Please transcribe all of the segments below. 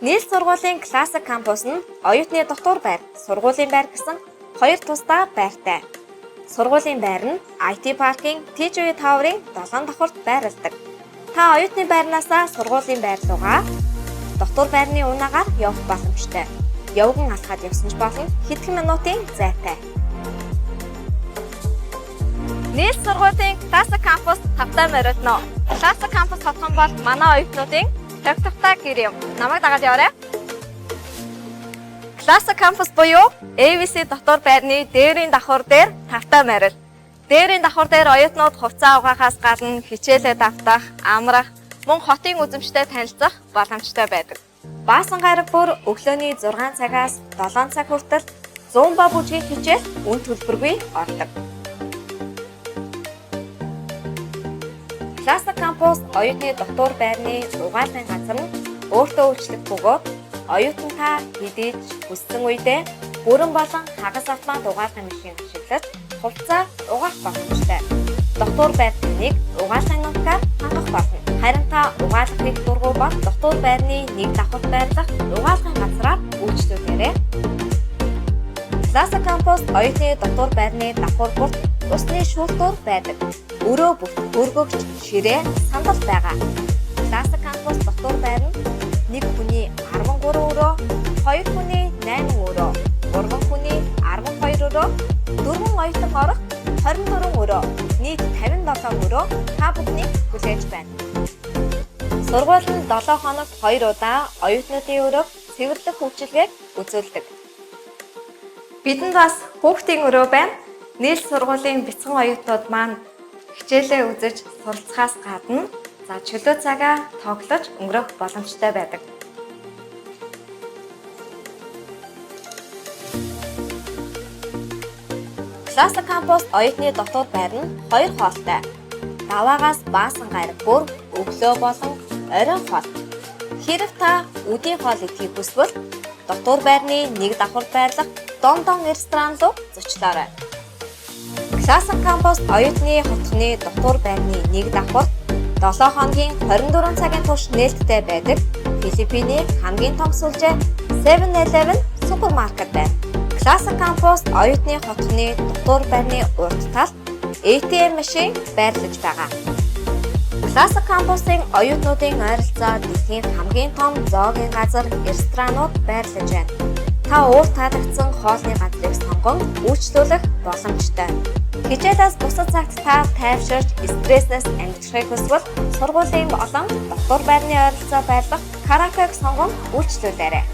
Нийт сургуулийн классик кампус нь оюутны дотор байр, сургуулийн байр гэсэн хоёр тусдаа байртай. Сургуулийн байр нь IT паркийн TGV Tower-ын 7 давхурт байрладаг. Та оюутны байрнаасаа сургуулийн байр руугаа дотор байрны унаагаар явах боломжтой. Явган алхаад явсан ч болно, хэдхэн минутын зайтай. Нийт сургуулийн классик кампус тавтай морилно. Классик кампус хотхон бол манай оюутнуудын тавтай гэр юм. Намайг дагаад яваарай. Классик кампус буюу AVC дотор байрны дээрийн давхар дээр тавтай морил. Дээрийн давхар дээр оюутнууд хувцас угаахаас гадна хичээлээ давтах, амрах, мөн хотын үзэмжтэй танилцах боломжтой байдаг. Баасан гараг бүр өглөөний 6 цагаас 7 цаг хүртэл зумба бүжгийн хичээл үн төлбөргүй ордог. Классик кампус оюутны дотор байрны угаалгын газар нь өөртөө үйлчлэх бөгөөд оюутан та хэдийж хүссэн үедээ бүрэн болон хагас автомат угаалгын машин ашиглаж хувцас угаах боломжтой. Дотор байр таныг угаалгын нутгаар хангах болно. Харин та угаалгахыг дургуй бол дотор байрны нэг давхарт байрлах угаалгын газраар үйлчлүүлээрэй. Классик кампус оюутны дотор байрны давхар бүрт усны шүүлтүүр байдаг. Өрөө бүх өргөгч ширээ сандал байгаа. Классик кампус дотор байр нь нэг хүний 13 өрөө, хоёр хүний 8 өрөө, гурван хүний 12 өрөө, дөрвөн оюутан орох 24 өрөө, нийт 57 өрөө та бүхнийг хүлээж байна. Сургууль нь 7 хоногт 2 удаа оюутнуудын өрөөг цэвэрлэх үйлчилгээг үзүүлдэг. Бидэнд бас хүүхдийн өрөө байна. Нийт сургуулийн бяцхан оюутнууд маань хичээлээ үзэж суралцахаас гадна чөлөө цагаа тоглож өнгөрөх боломжтой байдаг. Классик кампус оюутны дотор байр нь 2 хоолтой. Даваагаас баасан гараг бүр өглөө болон оройн хоол. Хэрэв та өдийн хоол идэхийг хүсвэл дотор байрны нэг давхарт байрлах Дондон ресторан руу зочлоорой. Классик кампус оюутны хотхны дотор байрны нэг давхарт 7 хоногийн 24 цагийн турш нээлттэй байдаг Филиппиний хамгийн том сүлжээ 7-Eleven супермаркет байна. Классик кампус оюутны хотхны дотор байрны урд талд ATM машин байрлаж байгаа. Классик кампусын оюутнуудын ойролцоо дэлхийн хамгийн том зоогийн газар ресторанууд байрлаж байна. Та уур таалагдсан хоолны газрыг сонгон үйлчлүүлэх боломжтой. Хичээлээс бусад цагт та тайвширч стресснээс ангижихыг хүсвэл сургуулийн болон дотор байрны ойролцоо байлгах караокег сонгон үйлчлүүлээрэй.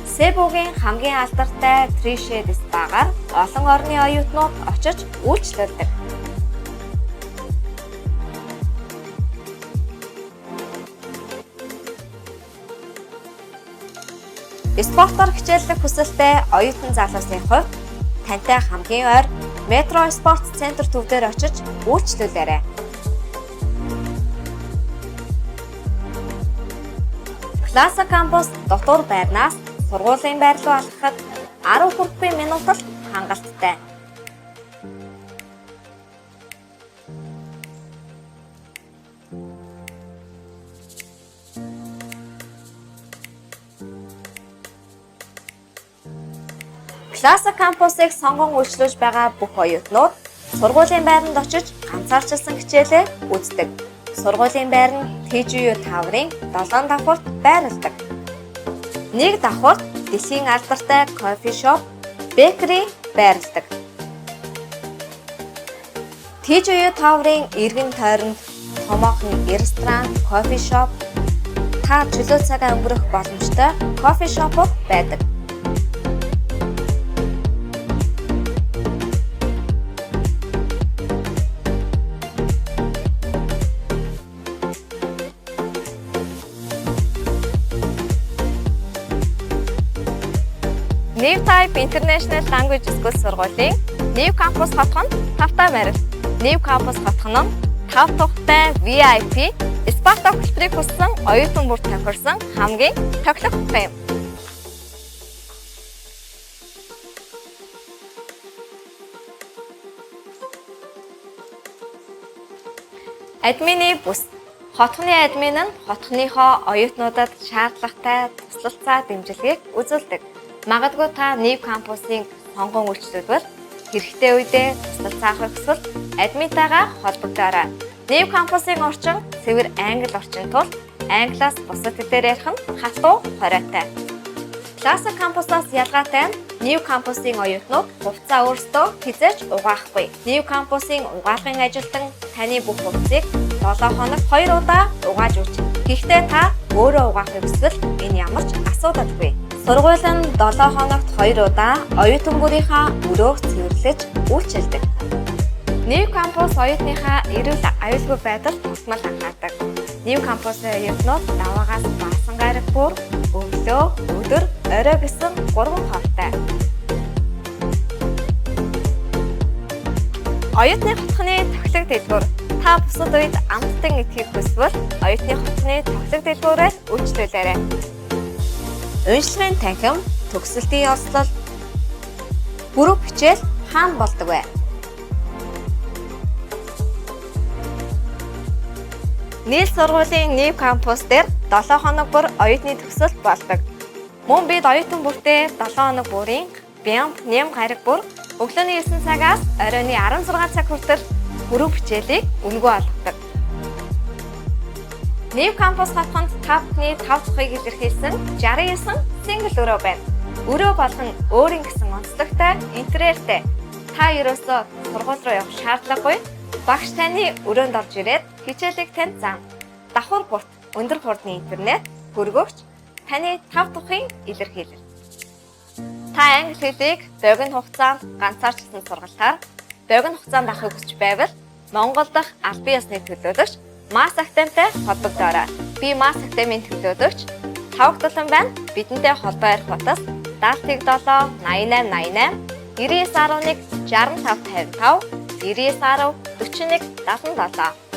Себугийн хамгийн алдартай Тришед спагаар олон орны оюутнууд очиж үйлчлүүлдэг. Спортоор хичээллэх хүсэлтэй оюутан залуусын хувьд тантай хамгийн ойр Метро спорт центр төв дээр очиж үйлчлүүлээрэй. Классик кампус дотор байрнаас сургуулийн байр руу алхахад 10 хүрэхгүй минутал хангалттай. Классик кампусыг сонгон үйлчлүүлж байгаа бүх оюутнууд сургуулийн байранд очиж ганцаарчилсан хичээлээ үздэг. Сургуулийн байр нь TGV Tower-ын 7 давхурт байрладаг. Нэг давхурт дэлхийн алдартай кофе шоп Bakery байрладаг. TGV Tower-ын эргэн тойронд томоохон ресторан, кофе шоп, та чөлөө цагаа өнгөрөх боломжтой кофе шопууд байдаг. New Type International Language School сургуулийн New Campus хотхон тавтай морил. New Campus хотхон нь 5 тухтай VIP спорт тоглолтыг хүссэн оюутан бүр тохирсон хамгийн тоглох юм. Админы бус Хотхны админ нь хотхныхоо оюутнуудад шаардлагатай туслалцаа дэмжлэгийг үзүүлдэг. Магадгүй та New Campus-ийн сонгон үйлчлүүлбэр хэрэгтэй үедээ туслалцаа авах хүсвэл админтайгаа холбогдоорой. New Campus-ийн орчин цэвэр англи орчин тул англиас бусад хэлээр ярих нь хатуу хориотой. Classic Campus-аас ялгаатай нь New Campus-ийн оюутнууд хувцас өөрсдөө хизээж угаахгүй. New Campus-ийн угаалгын ажилтан таны бүх хувцсыг 7 хоногт 2 удаа угааж өгч. Гэхдээ та өөрөө угаахыг хүсвэл энэ ямар ч асуудалгүй. Сургууль нь 7 хоногт 2 удаа оюутан бүрийнхаа өрөөг цэвэрлэж үйлчилдэг. New Campus оюутныхаа эрүүл аюулгүй байдал тусмал анхаардаг. New Campus-ийн оюутнууд даваагаас баасан гараг бүр өглөө, өдөр, орой гэсэн 3 хоолтой. Оюутны хотхны тоглог дэлгүүр. Та бусад үед амттан идэхийг хүсвэл оюутны хотхны тоглог дэлгүүрээр үйлчлүүлээрэй. Уншлагын танхим, төгсөлтийн ёслол, бүрэг хичээл хаана болдог вэ? Нийт сургуулийн New Campus дээр 7 хоног бүр оюутны төгсөлт болдог. Мөн бид оюутан бүртээ 7 хоног бүрийн бямб нэм гараг бүр өглөөний 9 цагаас оройн 16 цаг хүртэл бүрэг хичээлийг өнгөө олгодог. New Campus хотхонд та бүхний 5 дахыг илэрхийлсэн 69 single өрөө байна. Өрөө болгон өөрийн гэсэн онцлогтой интерьертэй. Та ерөөсөө сургууль руу явах шаардлагагүй. Багш таны өрөөнд орж ирээд хичээлийг танд заана. Давхар бүрт өндөр хурдны интернет хүргөгч таны 5 дахын илэрхийлэл. Та англи хэлийг богино хугацаанд ганцаарчсан сургалтаар богино хугацаанд авахыг хүсч байвал Монгол дахь албан ёсны төлөөлөгч Mass Academy-тай холбогдоорой. Би Mass Academy-ийн төлөөлөгч Тавгталан байна. Бидэнтэй холбоо ярих утас 77 8888 9911 6555 9910 41 77